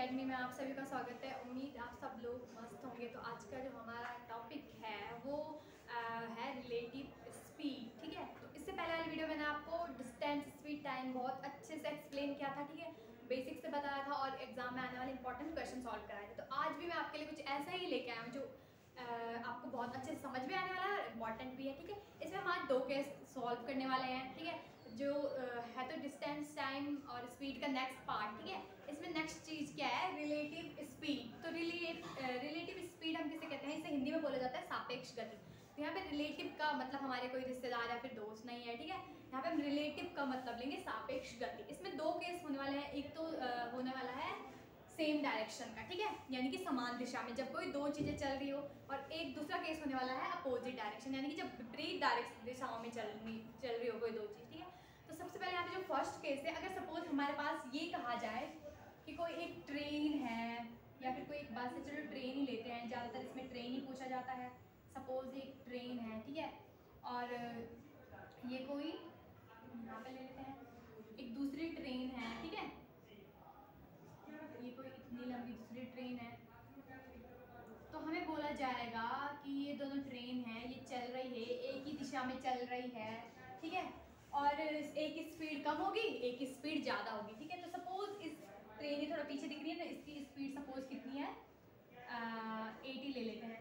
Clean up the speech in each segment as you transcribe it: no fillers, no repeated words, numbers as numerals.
Academy में आप सभी का स्वागत है। उम्मीद आप सब लोग मस्त होंगे। तो आज का जो हमारा टॉपिक है वो है रिलेटिव स्पीड। ठीक है, तो इससे पहले वाली वीडियो मैंने आपको डिस्टेंस, स्पीड, टाइम बहुत अच्छे से एक्सप्लेन किया था। ठीक है, बेसिक से बताया था और एग्जाम में आने वाले इंपॉर्टेंट क्वेश्चन सॉल्व कराए थे। तो आज भी मैं आपके लिए कुछ ऐसा ही लेके आया हूँ जो आपको बहुत अच्छे से समझ में आने वाला है और इम्पॉर्टेंट भी है। ठीक है, इसमें हम आज 2 केस सॉल्व करने वाले हैं। ठीक है, जो है तो डिस्टेंस, टाइम और स्पीड का नेक्स्ट पार्ट। ठीक है, इसमें नेक्स्ट चीज़ क्या है, रिलेटिव स्पीड। तो रिलेटिव स्पीड हम किसे कहते हैं, इसे हिंदी में बोला जाता है सापेक्ष गति। तो यहाँ पे रिलेटिव का मतलब हमारे कोई रिश्तेदार या फिर दोस्त नहीं है। ठीक है, यहाँ पे हम रिलेटिव का मतलब लेंगे सापेक्ष गति। इसमें 2 केस होने वाले हैं। एक तो होने वाला है सेम डायरेक्शन का, ठीक है, यानी कि समान दिशा में जब कोई 2 चीज़ें चल रही हो, और एक दूसरा केस होने वाला है अपोजिट डायरेक्शन, यानी कि जब विपरीत दिशाओं में चल रही हो कोई 2 चीज़। ठीक है, तो सबसे पहले यहाँ पे जो फर्स्ट केस है, अगर सपोज हमारे पास ये कहा जाए कि कोई एक ट्रेन है या फिर कोई एक बस है, चलो ट्रेन ही लेते हैं, ज़्यादातर इसमें ट्रेन ही पूछा जाता है। सपोज एक ट्रेन है, ठीक है, और ये कोई यहाँ पे ले लेते हैं एक दूसरी ट्रेन है। ठीक है, ये कोई इतनी लंबी दूसरी ट्रेन है, तो हमें बोला जाएगा कि ये दोनों ट्रेन है, ये चल रही है, एक ही दिशा में चल रही है। ठीक है, और एक की स्पीड कम होगी, एक की स्पीड ज़्यादा होगी। ठीक है, तो सपोज इस ट्रेन ही थोड़ा पीछे दिख रही है ना, इसकी स्पीड सपोज कितनी है, 80 ले लेते हैं,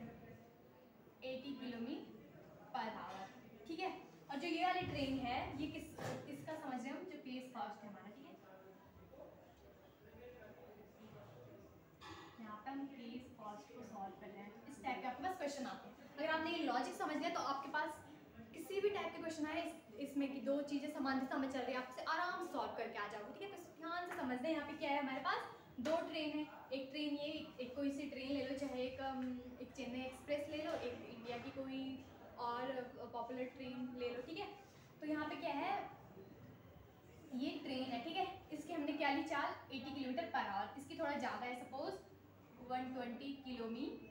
80 किलोमीटर/आवर। ठीक है, और जो ये वाली ट्रेन है ये किसका समझ रहे हैं हम, जो केस फर्स्ट है हमारा। ठीक है, यहाँ पे हम केस फर्स्ट को सॉल्व कर रहे हैं। इस टाइप के आपके पास क्वेश्चन आते हैं। अगर आपने ये लॉजिक समझ लिया तो आपके पास किसी भी टाइप के क्वेश्चन आए इसमें कि 2 चीज़ें समान दिशा में चल रही है, आपसे आराम से सॉल्व करके आ जाओगे। ठीक है, तो ध्यान से समझ लें। यहाँ पे क्या है, हमारे पास 2 ट्रेन है। एक ट्रेन ये, एक कोई सी ट्रेन ले लो, चाहे एक चेन्नई एक्सप्रेस ले लो, एक इंडिया की कोई और पॉपुलर ट्रेन ले लो। ठीक है, तो यहाँ पे क्या है, ये ट्रेन है। ठीक है, इसकी हमने क्या ली, चाल 80 किलोमीटर/आवर। इसकी थोड़ा ज़्यादा है, सपोज 120 किलोमीटर/आवर।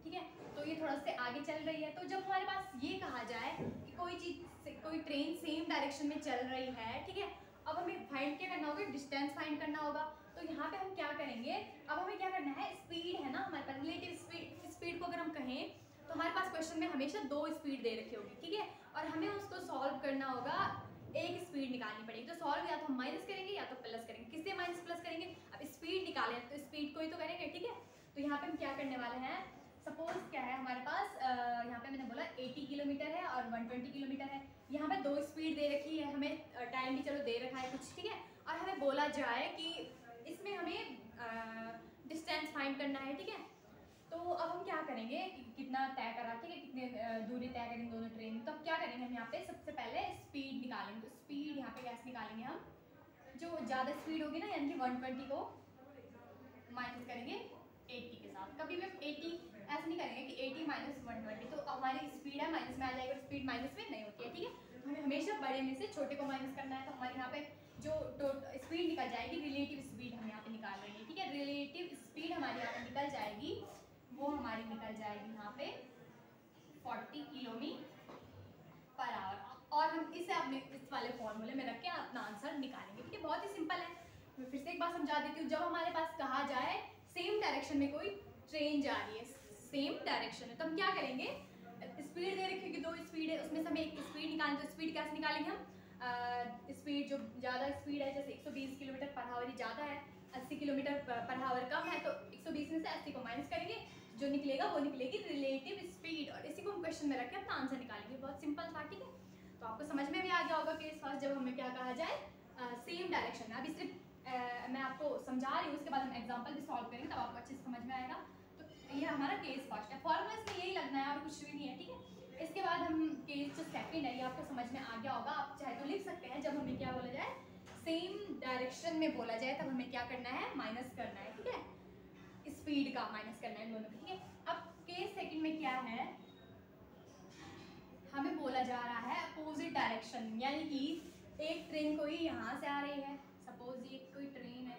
ठीक है, तो ये थोड़ा सा आगे चल रही है। तो जब हमारे पास ये कहा जाए कि कोई चीज़, कोई ट्रेन सेम डायरेक्शन में चल रही है, ठीक है, अब हमें फाइंड क्या करना होगा, डिस्टेंस फाइंड करना होगा। तो यहाँ पे हम क्या करेंगे, अब हमें क्या करना है, स्पीड है ना हमारे पास, रिलेटिव स्पीड। स्पीड को अगर हम कहें तो हमारे पास क्वेश्चन में हमेशा 2 स्पीड दे रखी होगी। ठीक है, और हमें उसको सॉल्व करना होगा, एक स्पीड निकालनी पड़ेगी। तो सॉल्व या तो हम माइनस करेंगे या तो प्लस करेंगे। किससे माइनस प्लस करेंगे, अब स्पीड निकालें तो स्पीड को ही तो करेंगे। ठीक है, तो यहाँ पे हम क्या करने वाले हैं, सपोज क्या है हमारे पास, यहाँ पे मैंने बोला 80 किलोमीटर है और 120 किलोमीटर है। यहाँ पे 2 स्पीड दे रखी है, हमें टाइम भी चलो दे रखा है कुछ। ठीक है, और हमें बोला जाए कि इसमें हमें डिस्टेंस फाइंड करना है। ठीक है, तो अब हम क्या करेंगे, कितना तय करा, ठीक है, कितने दूरी तय करेंगे दोनों ट्रेन। तो अब क्या करेंगे, हम यहाँ पे सबसे पहले स्पीड निकालेंगे। तो स्पीड यहाँ पे कैसे निकालेंगे हम, जो ज़्यादा स्पीड होगी ना, यानी कि 120 को माइनस करेंगे 80 के साथ। कभी भी हम 80 ऐसे नहीं करेंगे कि 80 माइनस 120, तो हमारी स्पीड है माइनस में आ जाएगी और स्पीड माइनस में नहीं होती है। ठीक है, तो हमें हमेशा बड़े में से छोटे को माइनस करना है। तो हमारे यहाँ पे जो स्पीड निकल जाएगी, रिलेटिव स्पीड हम यहाँ पे निकाल रहे हैं। ठीक है, रिलेटिव स्पीड हमारी यहाँ पे निकल जाएगी, वो हमारी निकल जाएगी यहाँ पे 40 किलोमीटर/आवर। और हम इसे अपने इस वाले फॉर्मूले में रख के अपना आंसर निकालेंगे। ठीक है, बहुत ही सिंपल है। मैं फिर से एक बार समझा देती हूँ। जब हमारे पास कहा जाए सेम डायरेक्शन में कोई ट्रेन जा रही है, सेम डायरेक्शन है, तो हम क्या करेंगे, स्पीड दे रखी है कि 2 स्पीड है, उसमें से हमें एक स्पीड निकालें। तो स्पीड कैसे निकालेंगे हम, स्पीड जो ज़्यादा स्पीड है, जैसे 120 किलोमीटर/आवर ही ज़्यादा है, 80 किलोमीटर/आवर कम है, तो 120 में से 80 को माइनस करेंगे, जो निकलेगा वो निकलेगी रिलेटिव स्पीड, और इसी को हम क्वेश्चन में रख के अपना आंसर निकालेंगे। बहुत सिंपल था। ठीक है, तो आपको समझ में भी आ गया होगा केस फर्स्ट, जब हमें क्या कहा जाए, सेम डायरेक्शन में। अभी सिर्फ मैं आपको समझा रही हूँ, उसके बाद हम एग्जाम्पल भी सॉल्व करेंगे, तब आपको अच्छे से समझ में आएगा। तो ये हमारा केस फर्स्ट है, फॉर्मूला इसमें यही लगना है और कुछ भी नहीं है। ठीक है, इसके बाद हम केस जो सेकंड है, ये आपको समझ में आ गया होगा। आप चाहे तो लिख सकते हैं, जब हमें क्या बोला जाए, सेम डायरेक्शन में बोला जाए, तब हमें क्या करना है, माइनस करना है। ठीक है, स्पीड का माइनस करना है दोनों। ठीक है, अब केस सेकंड में क्या है, हमें बोला जा रहा है अपोजिट डायरेक्शन, यानी कि एक ट्रेन कोई यहाँ से आ रही है, सपोज ये कोई ट्रेन है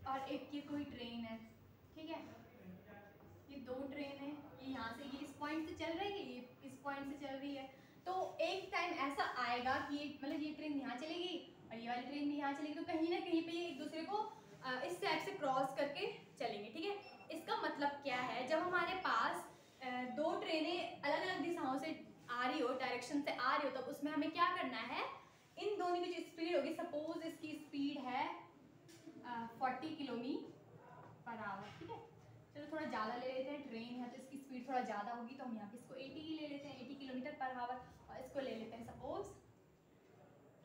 और एक ये कोई ट्रेन है। ठीक है, ये 2 ट्रेन है, ये यहाँ से, ये इस पॉइंट से चल रही है, ये इस पॉइंट से चल रही है। तो एक टाइम ऐसा आएगा कि मतलब ये ट्रेन यहाँ चलेगी और ये वाली ट्रेन भी यहाँ चलेंगे तो कहीं ना कहीं पे ये एक दूसरे को इस टाइप से क्रॉस करके चलेंगे, ठीक है। इसका मतलब क्या है, जब हमारे पास दो ट्रेनें अलग अलग दिशाओं से आ रही हो, डायरेक्शन से आ रही हो, तब उसमें हमें क्या करना है, इन दोनों की जो स्पीड होगी, सपोज इसकी स्पीड है 40 किलोमीटर/आवर, ठीक है। चलो थोड़ा ज़्यादा ले लेते हैं, ट्रेन है तो इसकी स्पीड थोड़ा ज़्यादा होगी, तो हम यहाँ पे इसको 80 ही ले लेते हैं, 80 किलोमीटर/आवर, और इसको ले लेते हैं सपोज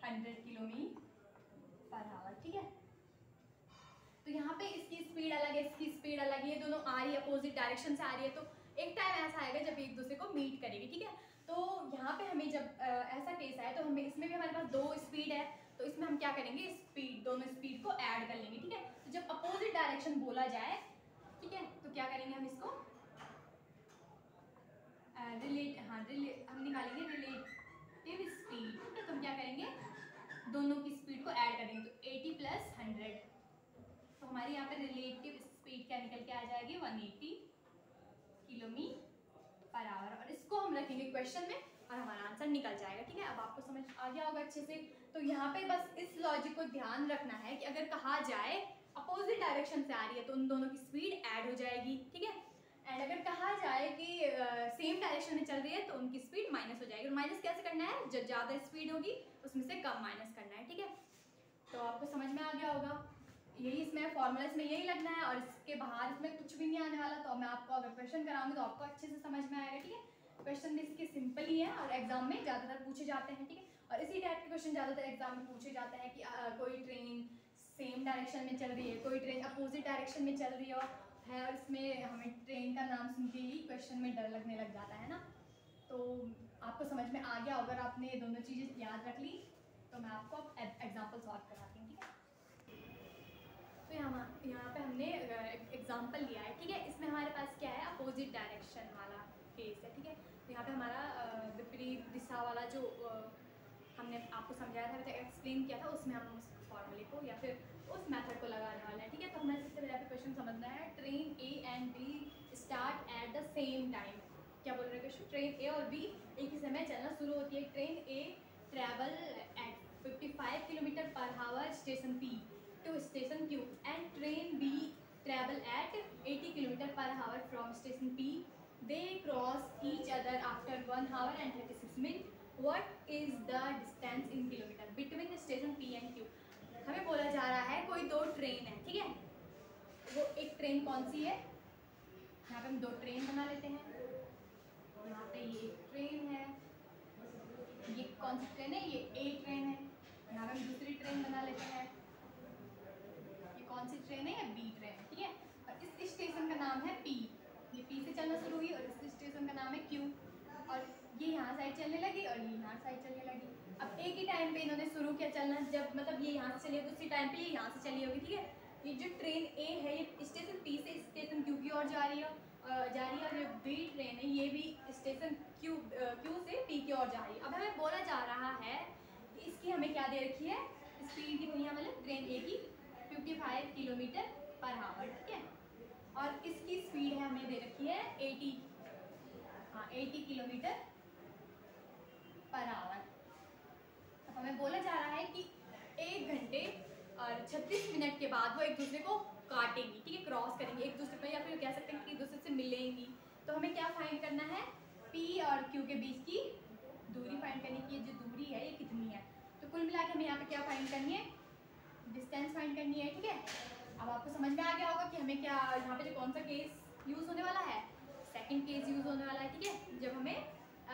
100 किलोमीटर/आवर, ठीक है। तो यहाँ पे इसकी स्पीड अलग है, इसकी स्पीड अलग है, ये दोनों आ रही है, अपोजिट डायरेक्शन से आ रही है, तो एक टाइम ऐसा आएगा जब एक दूसरे को मीट करेगी, ठीक है। तो यहाँ पे हमें जब ऐसा केस आए, तो हमें इसमें भी हमारे पास दो स्पीड है, तो इसमें हम क्या करेंगे, स्पीड, दोनों स्पीड को ऐड कर लेंगे, ठीक है। तो जब अपोजिट डायरेक्शन बोला जाए, ठीक है, तो क्या करेंगे हम इसको हम निकालेंगे रिलेटिव स्पीड, ठीक है। तो हम क्या करेंगे, दोनों की स्पीड को ऐड करेंगे, तो 80 + 100, तो हमारी यहाँ पे रिलेटिव स्पीड क्या निकल के आ जाएगी, 180 किलोमीटर/आवर, और इसको हम रखेंगे क्वेश्चन में और हमारा आंसर निकल जाएगा, ठीक है। अब आपको समझ आ गया होगा अच्छे से। तो यहाँ पे बस इस लॉजिक को ध्यान रखना है कि अगर कहा जाए अपोजिट डायरेक्शन से आ रही है तो उन दोनों की स्पीड ऐड हो जाएगी, ठीक है। एंड अगर कहा जाए कि सेम डायरेक्शन में चल रही है तो उनकी स्पीड माइनस हो जाएगी। और माइनस कैसे करना है, जब ज़्यादा स्पीड होगी उसमें से कम माइनस करना है, ठीक है। तो आपको समझ में आ गया होगा, यही इसमें फॉर्मूला इसमें यही लगना है, और इसके बाहर इसमें कुछ भी नहीं आने वाला। तो मैं आपको अगर क्वेश्चन कराऊंगी तो आपको अच्छे से समझ में आएगा, ठीक है। क्वेश्चन इसके सिंपल ही है और एग्जाम में ज़्यादातर पूछे जाते हैं, ठीक है। और इसी टाइप के क्वेश्चन ज़्यादातर एग्जाम में पूछे जाते हैं कि कोई ट्रेन सेम डायरेक्शन में चल रही है, कोई ट्रेन अपोजिट डायरेक्शन में चल रही है, और इसमें हमें ट्रेन का नाम सुन के ही क्वेश्चन में डर लगने लग जाता है ना। तो आपको समझ में आ गया, अगर आपने ये दोनों चीज़ें याद रख ली तो मैं आपको एग्जाम्पल सॉल्व कराती हूँ, ठीक है। तो यहाँ पे हमने एग्जाम्पल लिया है, ठीक है। इसमें हमारे पास क्या है, अपोजिट डायरेक्शन वाला केस है, ठीक है। तो यहाँ पे हमारा विपरीत दिशा वाला जो हमने आपको समझाया था, एक्सप्लेन किया था, उसमें हम उस फॉर्मूले को या फिर उस मेथड को लगाने वाले हैं, ठीक है। तो हमें सबसे पहले क्वेश्चन समझना है, train A and B start at the same time. क्या बोल रहे हैं क्वेश्चन, ट्रेन ए और बी एक ही समय चलना शुरू होती है। Train A travel at 55 किलोमीटर/आवर station P to station Q and train B travel at 80 km/h from station P. They cross each other after 1 hour and 36 minutes. What is the distance in kilometer between the station P and Q? हमें बोला जा रहा है कोई दो train है, ठीक है। वो एक ट्रेन कौन सी है, यहाँ पे हम दो ट्रेन बना लेते हैं। यहाँ पे ये एक ट्रेन है, ये कौन सी ट्रेन है, ये ए ट्रेन है। यहाँ पे हम दूसरी ट्रेन बना लेते हैं, कौन सी ट्रेन है, या बी ट्रेन, ठीक है। और इस स्टेशन का नाम है पी, ये पी से चलना शुरू हुई, और इस स्टेशन का नाम है क्यू, और ये यहाँ साइड चलने लगी और ये यहाँ साइड चलने लगी। अब एक ही टाइम पे इन्होंने शुरू किया चलना, जब मतलब ये यहाँ से चली होगी उसी टाइम पे ये यहाँ से चली होगी, ठीक है। ये जो ट्रेन ए है ये स्टेशन पी से स्टेशन क्यू की ओर जा रही है, और जो बी ट्रेन है ये भी स्टेशन क्यू से पी की ओर जा रही है। अब हमें बोला जा रहा है कि इसकी हमें क्या दे रखी है, स्पीड कितनी है, मतलब ट्रेन ए की 55 किलोमीटर/आवर, ठीक है। और इसकी स्पीड है हमें दे रखी है 80 किलोमीटर/आवर। अब हमें बोला जा रहा है कि 1 घंटे और 36 मिनट के बाद वो एक दूसरे को काटेंगी, ठीक है, क्रॉस करेंगे एक दूसरे पर, या फिर कह सकते हैं कि एक दूसरे से मिलेंगी। तो हमें क्या फाइंड करना है, P और Q के बीच की दूरी फाइंड करनी की, जो दूरी है ये कितनी है। तो कुल मिला के हमें यहाँ पे क्या फाइंड करनी है, डिस्टेंस फाइंड करनी है, ठीक है। अब आपको समझ में आ गया होगा कि हमें क्या यहाँ पे जो कौन सा केस यूज़ होने वाला है, सेकंड केस यूज़ होने वाला है, ठीक है। जब हमें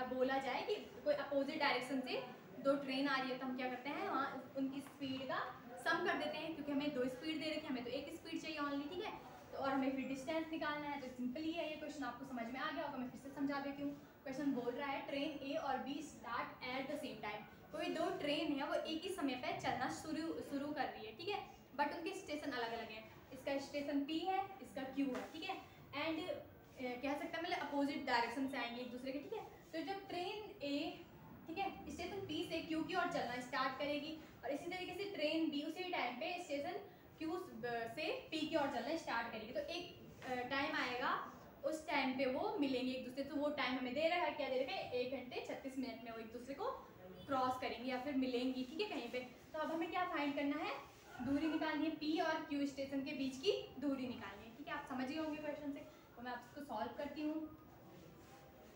बोला जाए कि कोई अपोजिट डायरेक्शन से दो ट्रेन आ रही है तो हम क्या करते हैं, वहाँ उनकी स्पीड का सम कर देते हैं, क्योंकि हमें दो स्पीड दे रखी है, हमें तो एक स्पीड चाहिए ऑनली, ठीक है। तो और हमें फिर डिस्टेंस निकालना है, तो सिंपल ही है ये क्वेश्चन, आपको समझ में आ गया होगा। मैं फिर से समझा देती हूँ। क्वेश्चन बोल रहा है ट्रेन ए और B start at the same time. कोई दो ट्रेन है वो एक ही समय पर चलना शुरू कर रही है, ठीक है, बट उनके स्टेशन अलग अलग हैं। इसका स्टेशन पी है, इसका क्यू है, ठीक है। एंड कह सकते हैं मतलब अपोजिट डायरेक्शन से आएंगे एक दूसरे के, ठीक है। तो जब ट्रेन ए, ठीक है, स्टेशन पी से क्यू की ओर चलना स्टार्ट करेगी, और इसी तरीके से ट्रेन बी उसी टाइम पे स्टेशन क्यू से पी की ओर चलना स्टार्ट करेगी। तो एक टाइम आएगा, उस टाइम पे वो मिलेंगे एक दूसरे। तो वो टाइम हमें दे रहा है, क्या दे रखा है, 1 घंटे 36 मिनट में वो एक दूसरे को क्रॉस करेंगी या फिर मिलेंगी, ठीक है, कहीं पे। तो अब हमें क्या फाइंड करना है, दूरी निकालनी है, P और Q स्टेशन के बीच की दूरी निकालनी है, ठीक है। आप समझ गए होंगे क्वेश्चन से, तो मैं आपको सॉल्व करती हूँ।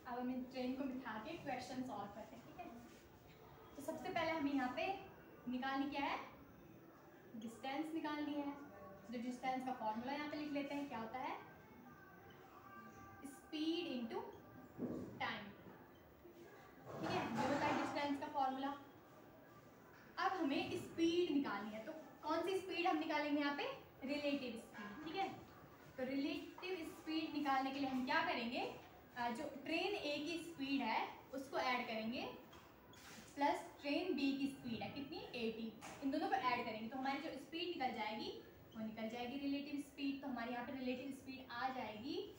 अब हम ट्रेन को बिठा के क्वेश्चन सॉल्व करते हैं, ठीक है। तो सबसे पहले हमें यहाँ पे निकालनी क्या है, डिस्टेंस निकालनी है। जो डिस्टेंस का फॉर्मूला यहाँ पे लिख लेते हैं, क्या होता है, स्पीड इनटू टाइम, ठीक है। ये होता है डिस्टेंस का फॉर्मूला। अब हमें स्पीड निकालनी है, तो कौन सी स्पीड हम निकालेंगे यहाँ पे, रिलेटिव स्पीड, ठीक है। तो रिलेटिव स्पीड निकालने के लिए हम क्या करेंगे, जो ट्रेन ए की स्पीड है उसको ऐड करेंगे प्लस ट्रेन बी की स्पीड है कितनी, 80, इन दोनों को ऐड करेंगे तो हमारी जो स्पीड निकल जाएगी वो निकल जाएगी रिलेटिव स्पीड। तो हमारे यहाँ पे रिलेटिव स्पीड आ जाएगी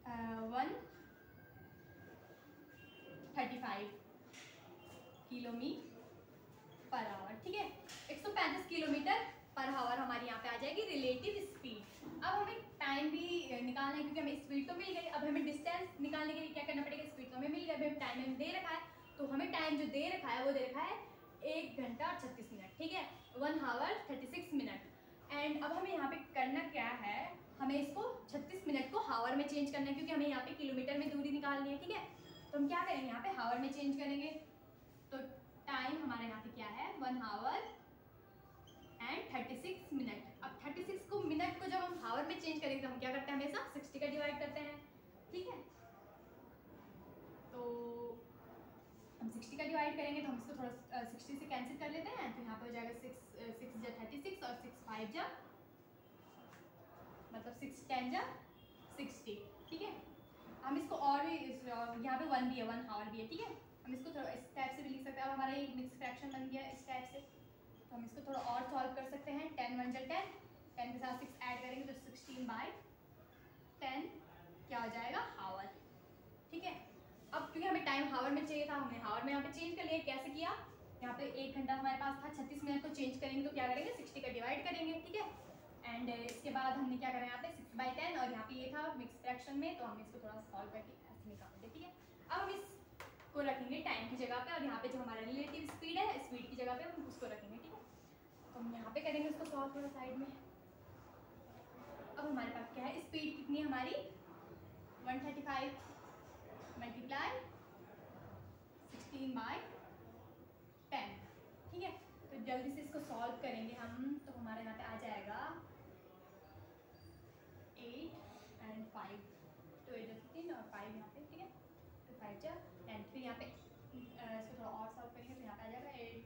135 किलोमीटर पर आवर, ठीक है। 135 किलोमीटर पर आवर हमारी यहाँ पे आ जाएगी रिलेटिव स्पीड। अब हमें टाइम भी निकालना है क्योंकि हमें स्पीड तो मिल गई। अब हमें डिस्टेंस निकालने के लिए क्या करना पड़ेगा, स्पीड तो हमें मिल गई, हमें टाइम में दे रखा है, तो हमें टाइम जो दे रखा है वो दे रखा है 1 घंटा और 36 मिनट, ठीक है, 1 आवर 36 मिनट। एंड अब हमें यहाँ पे करना क्या है, हमें इसको 36 मिनट को हावर में चेंज करना है क्योंकि हमें यहाँ पे किलोमीटर में दूरी निकालनी है, ठीक है। तो हम क्या करेंगे, यहाँ पे हावर में चेंज करेंगे। तो टाइम हमारे यहाँ पे क्या है, 1 आवर एंड 36 मिनट। अब 36 को मिनट को जब हम हावर में चेंज करेंगे तो हम क्या करते हैं, हमेशा 60 का डिवाइड करते हैं, ठीक है। तो हम 60 का डिवाइड करेंगे तो हम इसको थोड़ा 60 से कैंसिल कर लेते हैं, तो यहाँ पे हो जाएगा 6 जा 36 और 6 5 जा मतलब 6 10 जा 60, ठीक है। हम इसको और भी यहाँ पे 1 भी है, 1 आवर भी है, ठीक है। हम इसको थोड़ा इस टाइप से भी लिख सकते हैं। अब हमारा एक मिक्स फ्रैक्शन बन गया इस टाइप से, तो हम इसको थोड़ा और सॉल्व कर सकते हैं। 10 1 जा 10, 10 के साथ 6 ऐड करेंगे तो 16/10 क्या हो जाएगा, हावर, ठीक है। अब क्योंकि हमें टाइम हावर में चाहिए था, हमने हावर में यहाँ पे चेंज कर लिया। कैसे किया, यहाँ पे 1 घंटा हमारे पास था, 36 मिनट को चेंज करेंगे तो क्या करेंगे, 60 का डिवाइड करेंगे, ठीक है। एंड इसके बाद हमने क्या करा, यहाँ पे 6/10 और यहाँ पे ये था मिक्स फ्रैक्शन में, तो हम इसको थोड़ा सॉल्व करके ऐसे निकाल दें, ठीक है। अब हम इसको रखेंगे टाइम की जगह पे और यहाँ पे जो हमारा रिलेटिव स्पीड है, स्पीड की जगह पे हम उसको रखेंगे, ठीक है। तो हम यहाँ पे करेंगे उसको सॉल्व थोड़ा साइड में। अब हमारे पास क्या है, स्पीड कितनी है हमारी, 135 मल्टीप्लाई 16/10, ठीक है। तो जल्दी से इसको सॉल्व करेंगे हम, तो हमारे यहाँ पे आ जाएगा 8 एंड 5, तो 8 15 और 5 यहाँ पे, ठीक है। तो 5 जा 10, फिर यहाँ पे इसको थोड़ा और सॉल्व करेंगे तो यहाँ पे आ जाएगा 8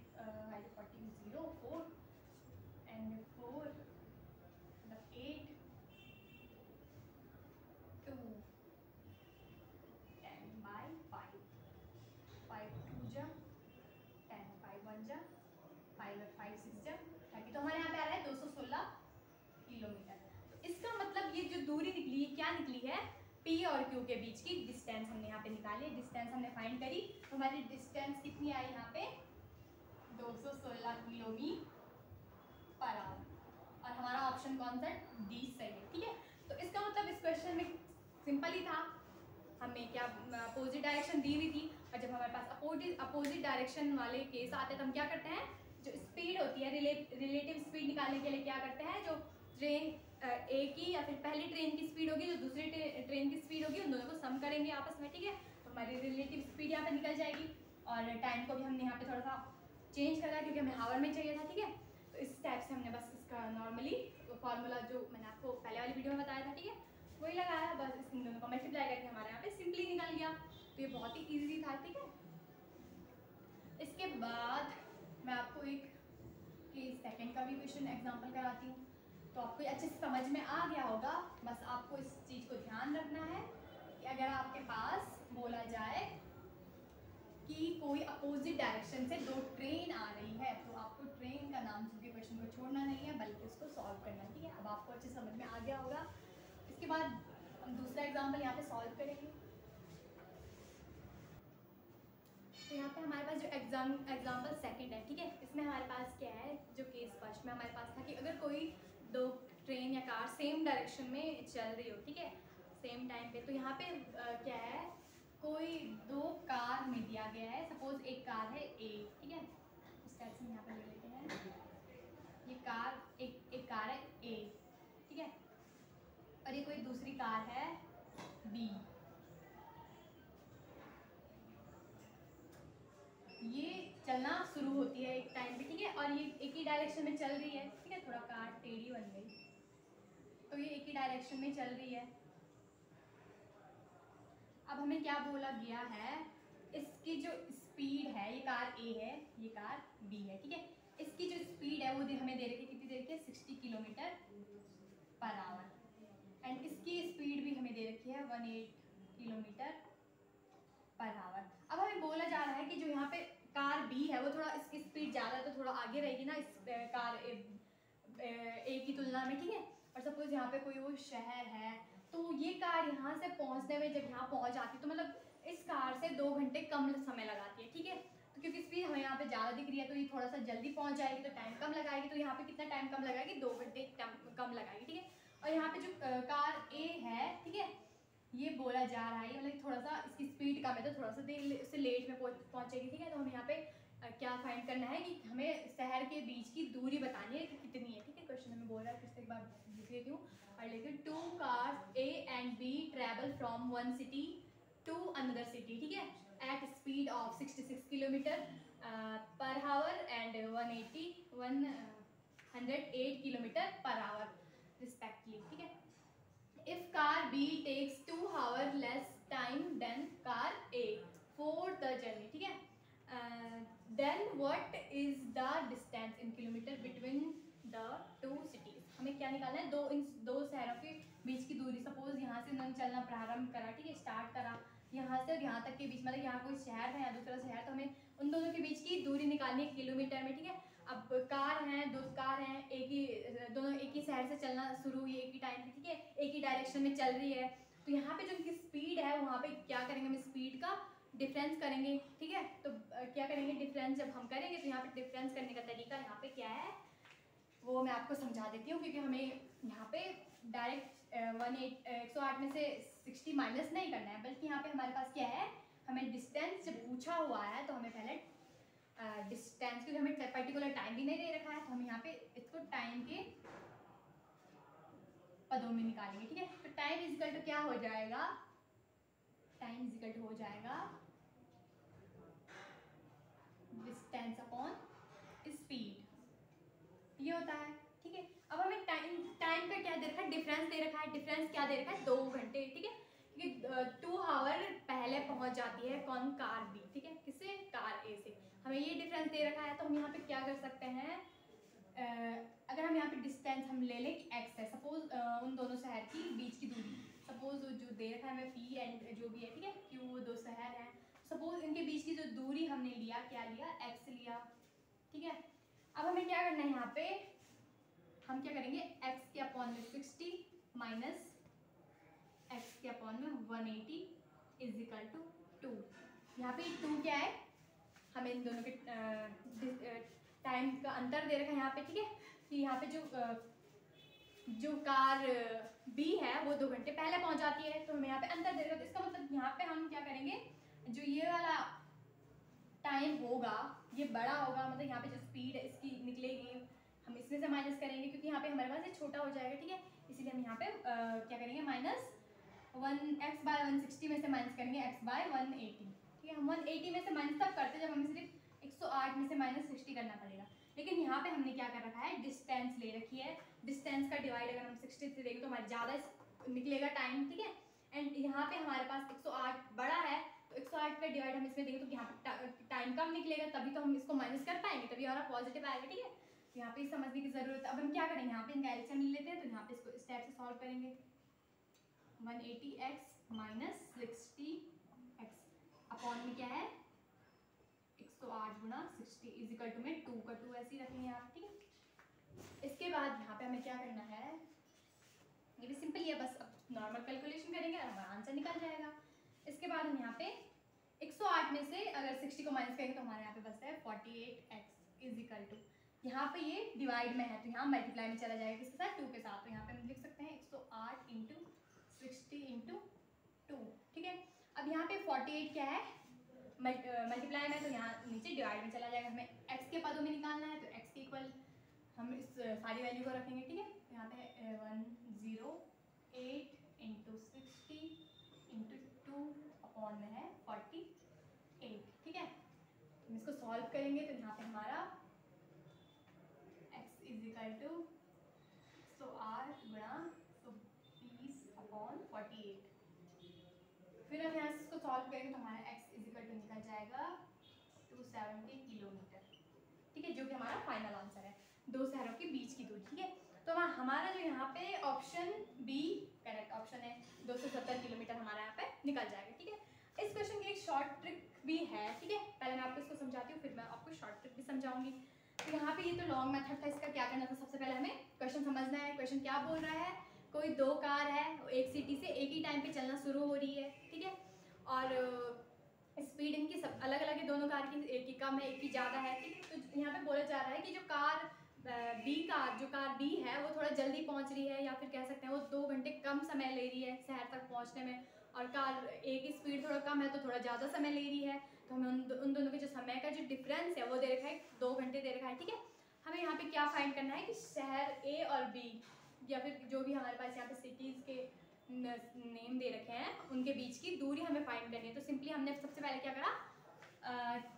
14 0 4 एंड 4 मतलब 8 2 10/5, 5 2 जा 10, 5 1 जा 5 और 5 6 जा 30, तो हमारे यहाँ पे आ रहा है 216 किलोमीटर। तो इसका मतलब ये जो दूरी निकली है क्या निकली है, P और Q के बीच की डिस्टेंस हमने यहाँ पे निकाली, डिस्टेंस हमने फाइंड करी। तो हमारी डिस्टेंस कितनी आई यहाँ पे, 216 किलोमीटर पर आवर, और हमारा ऑप्शन कौन सा, डी सही है, ठीक है। तो इसका मतलब इस क्वेश्चन में सिंपल ही था, हमें क्या अपोजिट डायरेक्शन दी हुई थी, और जब हमारे पास अपोजिट डायरेक्शन वाले केस आते हैं तो हम क्या करते हैं, जो स्पीड होती है रिलेटिव स्पीड निकालने के लिए क्या करते हैं, जो ट्रेन ए की या फिर पहली ट्रेन की स्पीड होगी, जो दूसरी ट्रेन की स्पीड होगी, उन दोनों को सम करेंगे आपस में, ठीक है। तो हमारी रिलेटिव स्पीड यहाँ पे निकल जाएगी, और टाइम को भी हमने यहाँ पे थोड़ा सा चेंज करा क्योंकि हमें हावर में चाहिए था, ठीक है। तो इस टाइप से हमने बस इसका नॉर्मली फार्मूला जो मैंने आपको पहले वाली वीडियो में बताया था, ठीक है, वही लगाया, बस इस दोनों को मल्टीप्लाई करके हमारे यहाँ पे सिंपली निकल गया। तो ये बहुत ही ईजी था, ठीक है। इसके बाद मैं आपको एक केस सेकंड का भी क्वेश्चन एग्जांपल कराती हूँ, तो आपको अच्छे से समझ में आ गया होगा। बस आपको इस चीज़ को ध्यान रखना है कि अगर आपके पास बोला जाए कि कोई अपोजिट डायरेक्शन से 2 ट्रेन आ रही है, तो आपको ट्रेन का नाम सुन के क्वेश्चन को छोड़ना नहीं है बल्कि उसको सॉल्व करना है, ठीक है। अब आपको अच्छे समझ में आ गया होगा। इसके बाद हम दूसरा एग्जाम्पल यहाँ पे सॉल्व करेंगे। तो यहाँ पे हमारे पास जो एग्जाम्पल सेकंड है, ठीक है, इसमें हमारे पास क्या है, जो केस फर्स्ट में हमारे पास था कि अगर कोई 2 ट्रेन या कार सेम डायरेक्शन में चल रही हो, ठीक है, सेम टाइम पे, तो यहाँ पे क्या है, कोई 2 कार में दिया गया है, सपोज एक कार है ए, ठीक है, इस टाइप से यहाँ पे ले लेते हैं, ये कार कार है बी, ये चलना शुरू होती है एक टाइम पे, ठीक है, और ये एक ही डायरेक्शन में चल रही है, ठीक है, थोड़ा कार टेढ़ी बन गई, तो ये एक ही डायरेक्शन में चल रही है। अब हमें क्या बोला गया है, इसकी जो स्पीड है, ये कार ए है, ये कार बी है, ठीक है, इसकी जो स्पीड है वो हमें दे रखी है, कितनी दे रखी है, 60 किलोमीटर पर आवर, एंड इसकी स्पीड भी हमें दे रखी है 18 किलोमीटर पर आवर। अब हमें बोला जा रहा है कि जो यहाँ पे कार बी है वो थोड़ा, इसकी स्पीड ज़्यादा है तो थोड़ा आगे रहेगी ना इस कार ए की तुलना में, ठीक है, और सपोज यहाँ पे कोई वो शहर है, तो ये कार यहाँ से पहुँचने में जब यहाँ पहुँच जाती है तो मतलब इस कार से 2 घंटे कम समय लगाती है, ठीक है, तो क्योंकि स्पीड हमें यहाँ पे ज़्यादा दिख रही है तो ये थोड़ा सा जल्दी पहुँच जाएगी, तो टाइम कम लगाएगी, तो यहाँ पे कितना टाइम कम लगाएगी, 2 घंटे कम लगाएगी, ठीक है। और यहाँ पे जो कार ए है, ठीक है, ये बोला जा रहा है मतलब थोड़ा सा इसकी स्पीड कम है तो थोड़ा सा देर उससे लेट में पहुँचेगी, ठीक है, तो हमें यहाँ पे क्या फाइंड करना है कि हमें शहर के बीच की दूरी बतानी है कि कितनी है, ठीक है। क्वेश्चन हमें बोल रहा है, फिर से एक बार लिख लेती हूँ और लेकिन 2 cars A and B travel from one city to another city, ठीक है, at speed of 66 kilometre per hour and 108 kilometre per hour respectively, ठीक है। If car B takes 2 hours less time than car A for the journey, ठीक है, then what is the distance in kilometer between the two cities? हमें क्या निकालना है, इन दो शहरों के बीच की दूरी। सपोज यहाँ से उन्होंने चलना प्रारंभ करा, ठीक है, स्टार्ट करा यहाँ से और यहाँ तक के बीच, मतलब यहाँ कोई शहर है या दूसरा शहर, तो हमें उन दोनों के बीच की दूरी निकालनी है किलोमीटर में, ठीक है। अब कार हैं, 2 कार हैं, दोनों एक ही शहर से चलना शुरू हुई एक ही टाइम पे, ठीक है, एक ही डायरेक्शन में चल रही है, तो यहाँ पे जो उनकी स्पीड है वहाँ पे क्या करेंगे, हम स्पीड का डिफरेंस करेंगे, ठीक है। तो क्या करेंगे, डिफरेंस जब हम करेंगे तो यहाँ पे डिफरेंस करने का तरीका यहाँ पे क्या है वो मैं आपको समझा देती हूँ, क्योंकि हमें यहाँ पे डायरेक्ट 108 में से 60 माइनस नहीं करना है, बल्कि यहाँ पे हमारे पास क्या है, हमें डिस्टेंस जब पूछा हुआ है तो हमें पहले डिस्टेंस, क्योंकि हमें पर्टिकुलर टाइम भी नहीं दे रखा है तो हम यहाँ पे इसको टाइम के पदों में निकालेंगे, ठीक है। तो टाइम इज इक्वल टू क्या हो जाएगा, टाइम इज इक्वल टू हो जाएगा डिस्टेंस अपॉन स्पीड, ये होता है, ठीक है। अब हमें टाइम का क्या दे रखा है, डिफरेंस दे रखा है, डिफरेंस क्या दे रखा है, 2 घंटे, ठीक है, क्योंकि 2 आवर पहले पहुंच जाती है कौन, कार बी, ठीक है, किससे, कार ए से, हमें ये डिफरेंस दे रखा है, तो हम यहाँ पे क्या कर सकते हैं, अगर हम यहाँ पे डिस्टेंस हम ले लें कि x है, सपोज उन दोनों शहर की बीच की दूरी, सपोज जो दे रखा है हमें p एंड जो भी है, ठीक है, q, वो 2 शहर हैं, सपोज इनके बीच की जो दूरी हमने लिया, क्या लिया, x लिया, ठीक है। अब हमें क्या करना है, यहाँ पे हम क्या करेंगे, x के अपॉन में 60 माइनस x के अपॉन में 180 इज इक्वल टू 2। यहाँ पे 2 क्या है, हमें इन दोनों के टाइम का अंतर दे रखा है यहाँ पे, ठीक है, कि यहाँ पे जो कार बी है वो 2 घंटे पहले पहुंच जाती है, तो हमें यहाँ पे अंतर दे रखा है, तो इसका मतलब यहाँ पे हम क्या करेंगे, जो ये वाला टाइम होगा ये बड़ा होगा, मतलब यहाँ पे जो स्पीड है इसकी निकलेगी, हम इसमें से माइनस करेंगे, क्योंकि यहाँ पे हमारे पास ये छोटा हो जाएगा, ठीक है, इसीलिए हम यहाँ पे क्या करेंगे, माइनस 1x/160 में से माइनस करेंगे x/180, ठीक है। हम 180 में से माइनस तब करते जब हमें सिर्फ 108 में से माइनस 60 करना पड़ेगा, लेकिन यहाँ पे हमने क्या कर रखा है, डिस्टेंस ले रखी है, डिस्टेंस का डिवाइड अगर हम 60 से देंगे तो हमारा ज़्यादा निकलेगा टाइम, ठीक है, एंड यहाँ पे हमारे पास 108 बड़ा है, तो 108 का डिवाइड हम इसमें देंगे तो यहाँ पे टाइम कम निकलेगा, तभी तो हम इसको माइनस कर पाएंगे, तभी हमारा पॉजिटिव आएगा, ठीक है। तो यहाँ पे समझने की जरूरत है। अब हम क्या करेंगे, यहाँ पे इनका एलसीएम ले लेते हैं, तो यहाँ पे इसको इस टाइप से सॉल्व करेंगे, 180x माइनस 60x अपॉन में क्या है, 108 गुना 60 इज इक्वल टू में 2 का 2 ऐसे ही रखेंगे आप, ठीक है। इसके बाद यहाँ पे हमें क्या करना है, ये भी सिंपल ही है, बस अब नॉर्मल कैलकुलेशन करेंगे और हमारा आंसर निकल जाएगा। इसके बाद हम यहाँ पे 108 में से अगर 60 को माइनस करेंगे तो हमारे यहाँ पे बचता है 48x इज इक्वल टू, यहाँ पे ये डिवाइड में है तो यहाँ मल्टीप्लाई में चला जाएगा किसके साथ, 2 के साथ, तो यहाँ पे हम लिख सकते हैं 108 इंटू 60 इंटू 2, ठीक है। अब यहाँ पे 48 क्या है, मल्टीप्लाई में, तो यहाँ नीचे डिवाइड में चला जाएगा, हमें x के पदों में निकालना है, तो x के इक्वल हम इस सारी वैल्यू को रखेंगे, ठीक है। यहाँ पे 108 इंटू 60 इंटू 2 अपॉन में है 48, ठीक है। हम इसको सॉल्व करेंगे तो यहाँ पे हमारा x इज इक्वल टू 108 गुणा 20 अपॉन 48। फिर हम यहाँ से इसको सॉल्व करेंगे तो हमारा x इज इक्वल टू निकल जाएगा 270 किलोमीटर, ठीक है, जो कि हमारा फाइनल आंसर है, दो शहरों के बीच की दूरी, ठीक है। तो हमारा जो यहाँ पे ऑप्शन बी करेक्ट ऑप्शन है, 270 किलोमीटर हमारा यहाँ पे निकल जाएगा, ठीक है। इस क्वेश्चन की एक शॉर्ट ट्रिक भी है, ठीक है, पहले मैं आपको इसको समझाती हूँ फिर मैं आपको शॉर्ट ट्रिक भी समझाऊंगी। तो यहाँ पे ये तो लॉन्ग मेथड था, इसका क्या करना था, सबसे पहले हमें क्वेश्चन समझना है। क्वेश्चन क्या बोल रहा है, कोई दो कार है, एक सिटी से एक ही टाइम पे चलना शुरू हो रही है, ठीक है, और स्पीड इनकी सब अलग अलग है, दोनों कार की, एक की कम है एक की ज़्यादा है, ठीक है। तो यहाँ पे बोला जा रहा है कि जो कार बी है वो थोड़ा जल्दी पहुँच रही है, या फिर कह सकते हैं वो 2 घंटे कम समय ले रही है शहर तक पहुँचने में, और कार ए की स्पीड थोड़ा कम है तो थोड़ा ज़्यादा समय ले रही है। तो हमें उन दोनों के जो समय का जो डिफरेंस है वो दे रखा है 2 घंटे दे रखा है, ठीक है। हमें यहाँ पे क्या फाइंड करना है कि शहर ए और बी, या फिर जो भी हमारे पास यहाँ पे सिटीज़ के नेम दे रखे हैं उनके बीच की दूरी हमें फाइंड करनी है। तो सिंपली हमने सबसे पहले क्या करा,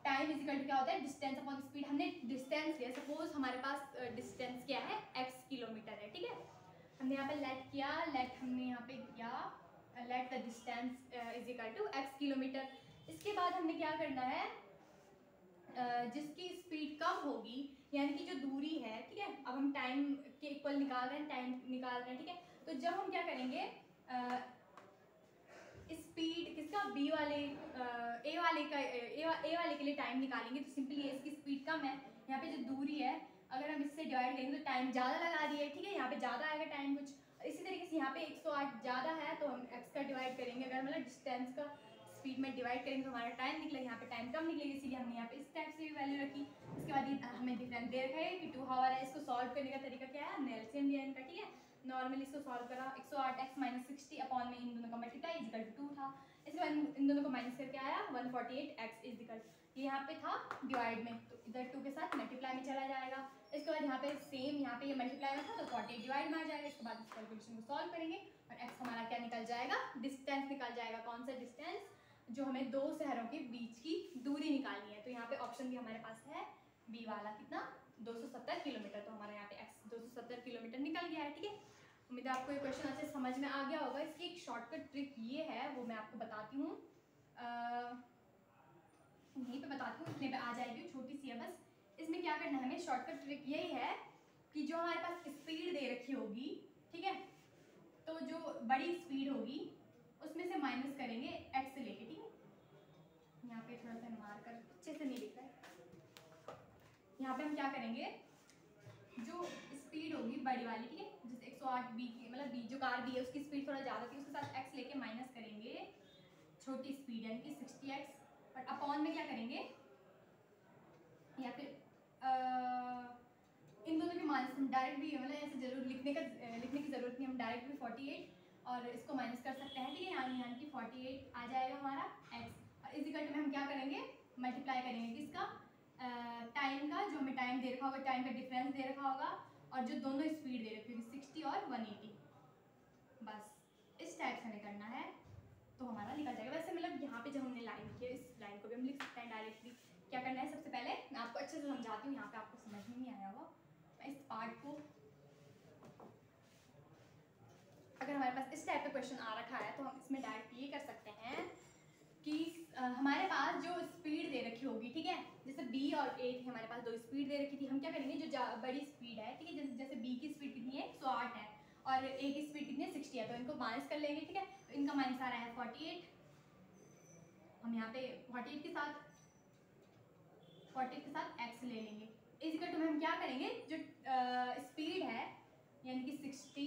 टाइम इज इक्वल टू क्या होता है, डिस्टेंस अपॉन स्पीड। हमने डिस्टेंस लिया, सपोज हमारे पास डिस्टेंस क्या है, x किलोमीटर है, ठीक है। हमने यहाँ पे लेट किया, हमने यहाँ पे किया let the distance is equal to x kilometre. इसके बाद हमने क्या करना है, जिसकी स्पीड कम होगी यानी कि जो दूरी है, ठीक है, अब हम टाइम के इक्वल निकाल रहे हैं, टाइम निकाल रहे हैं, ठीक है। तो जब हम क्या करेंगे, स्पीड किसका, बी वाले ए वाले के लिए टाइम निकालेंगे, तो सिंपली इसकी स्पीड कम है, यहाँ पे जो दूरी है अगर हम इससे डिवाइड करेंगे तो टाइम ज़्यादा लगा दिए, ठीक है, यहाँ पे ज़्यादा आएगा टाइम कुछ। इसी तरीके से यहाँ पे 108 ज़्यादा है तो हम x का डिवाइड करेंगे, अगर मतलब डिस्टेंस का स्पीड में डिवाइड करेंगे तो हमारा टाइम निकलेगा, यहाँ पे टाइम कम निकलेगी, इसीलिए हमने यहाँ पे इस टाइप से भी वैल्यू रखी। इसके बाद हमें डिफरेंस दे रखा है कि 2 हावर है। इसको सॉल्व करने का तरीका क्या है, हमने एलसीएम लिया इनका, ठीक है, नॉर्मली इसको सॉल्व करा, 108x माइनस 60 अपॉन में इन दोनों का मल्टीप्लाई इज इक्वल टू 2 था। इसके बाद इन दोनों को माइनस करके आया 148x इज इक्वल, ये यहाँ पे था डिवाइड में, तो इधर 2 के साथ मल्टीप्लाई में चला जाएगा। इसके बाद यहाँ पे सेम, यहाँ पे ये मल्टीप्लाई में था तो 48 डिवाइड में आ जाएगा। इसके बाद इस कैलकुलेशन को सॉल्व करेंगे और x हमारा क्या निकल जाएगा, डिस्टेंस निकल जाएगा। कौन सा डिस्टेंस, जो हमें दो शहरों के बीच की दूरी निकालनी है। तो यहाँ पे ऑप्शन भी हमारे पास है बी वाला, कितना, 270 किलोमीटर। तो हमारा यहाँ पे x 270 किलोमीटर निकल गया है, ठीक है। उम्मीद है आपको ये क्वेश्चन अच्छे समझ में आ गया होगा। इसकी एक शॉर्टकट ट्रिक ये है, वो मैं आपको बताती हूँ, यहीं पे बताती हूँ, इतने पे आ जाएगी, छोटी सी है बस। इसमें क्या करना है हमें, शॉर्टकट ट्रिक यही है कि जो हमारे पास स्पीड दे रखी होगी, ठीक है, तो जो बड़ी स्पीड होगी उसमें से माइनस करेंगे x से लेके, ठीक है। यहाँ पे थोड़ा सा मार कर अच्छे से नहीं दिख रहा है, यहाँ पे हम क्या करेंगे, जो स्पीड होगी बड़ी वाली, ठीक है, जैसे 108 बी की, मतलब बी जो कार बी है उसकी स्पीड थोड़ा ज़्यादा थी, उसके साथ x लेके माइनस करेंगे छोटी स्पीड यानी कि 60x, और अपॉन में क्या करेंगे, या फिर इन दोनों के माइनस हम डायरेक्ट भी, मतलब ऐसे जरूर लिखने की ज़रूरत नहीं, हम डायरेक्ट भी 48 और इसको माइनस कर सकते हैं, ठीक है, यानी कि 48 आ जाएगा हमारा x, और इस इक्वल टू में हम क्या करेंगे, मल्टीप्लाई करेंगे किसका, टाइम का, जो हमें टाइम दे रखा होगा, टाइम का डिफरेंस दे रखा होगा, और जो दोनों स्पीड दे रखी होगी 60 और 180, बस इस टाइप से हमें करना है तो हमारा निकल जाएगा। वैसे मतलब यहाँ पे जब हमने लाइन की है, इस लाइन को भी हम लिख सकते हैं डायरेक्टली। क्या करना है, सबसे पहले मैं आपको अच्छे से समझाती हूँ, यहाँ पे आपको समझ में नहीं आया होगा। मैं इस पार्ट को, अगर हमारे पास इस टाइप का क्वेश्चन आ रखा है तो हम इसमें डायरेक्ट ये कर सकते हैं कि हमारे पास जो स्पीड दे रखी होगी, ठीक है, जैसे b और a थी, हमारे पास दो स्पीड दे रखी थी, हम क्या करेंगे, जो बड़ी स्पीड है, ठीक है, जैसे b की स्पीड कितनी है 108 है और a की स्पीड कितनी है 60 है, तो इनको माइनस कर लेंगे, ठीक है। तो इनका माइनस आ रहा है 48, हम यहाँ पे 48 के साथ x ले लेंगे। इस इक्वल टू में हम क्या करेंगे, जो स्पीड है यानी कि 60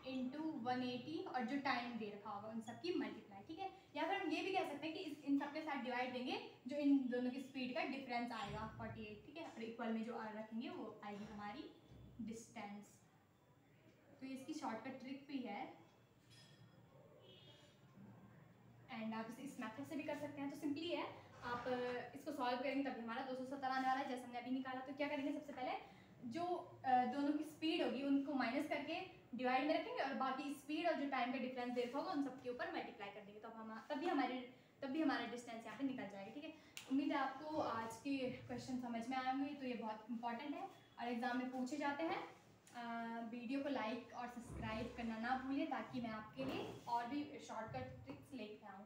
इंटू 180 और जो टाइम दे रखा होगा उन सब की मल्टीप्लाई, ठीक है। या फिर हम ये भी कह सकते हैं कि इन सब के साथ डिवाइड देंगे, जो इन दोनों की स्पीड का डिफरेंस आएगा 48, ठीक है, और इक्वल में जो रखेंगे वो आएगी हमारी डिस्टेंस। तो ये इसकी शॉर्टकट ट्रिक भी है एंड आप इसे इस मेथड से भी कर सकते हैं। तो सिंपली है, आप इसको सॉल्व करेंगे तभी हमारा 270 आने वाला है, जैसे हमने अभी निकाला। तो क्या करेंगे, सबसे पहले जो दोनों की स्पीड होगी उनको माइनस करके डिवाइड में रखेंगे और बाकी स्पीड और जो टाइम का डिफरेंस दे रखा होगा उन सबके ऊपर मल्टीप्लाई कर देंगे, तो हम तभी हमारा डिस्टेंस यहाँ पे निकल जाएगा। ठीक है, उम्मीद है आपको आज के क्वेश्चन समझ में आए होंगे, तो ये बहुत इंपॉर्टेंट है और एग्जाम में पूछे जाते हैं। वीडियो को लाइक और सब्सक्राइब करना ना भूलिए ताकि मैं आपके लिए और भी शॉर्टकट ट्रिक्स लेके आऊँ।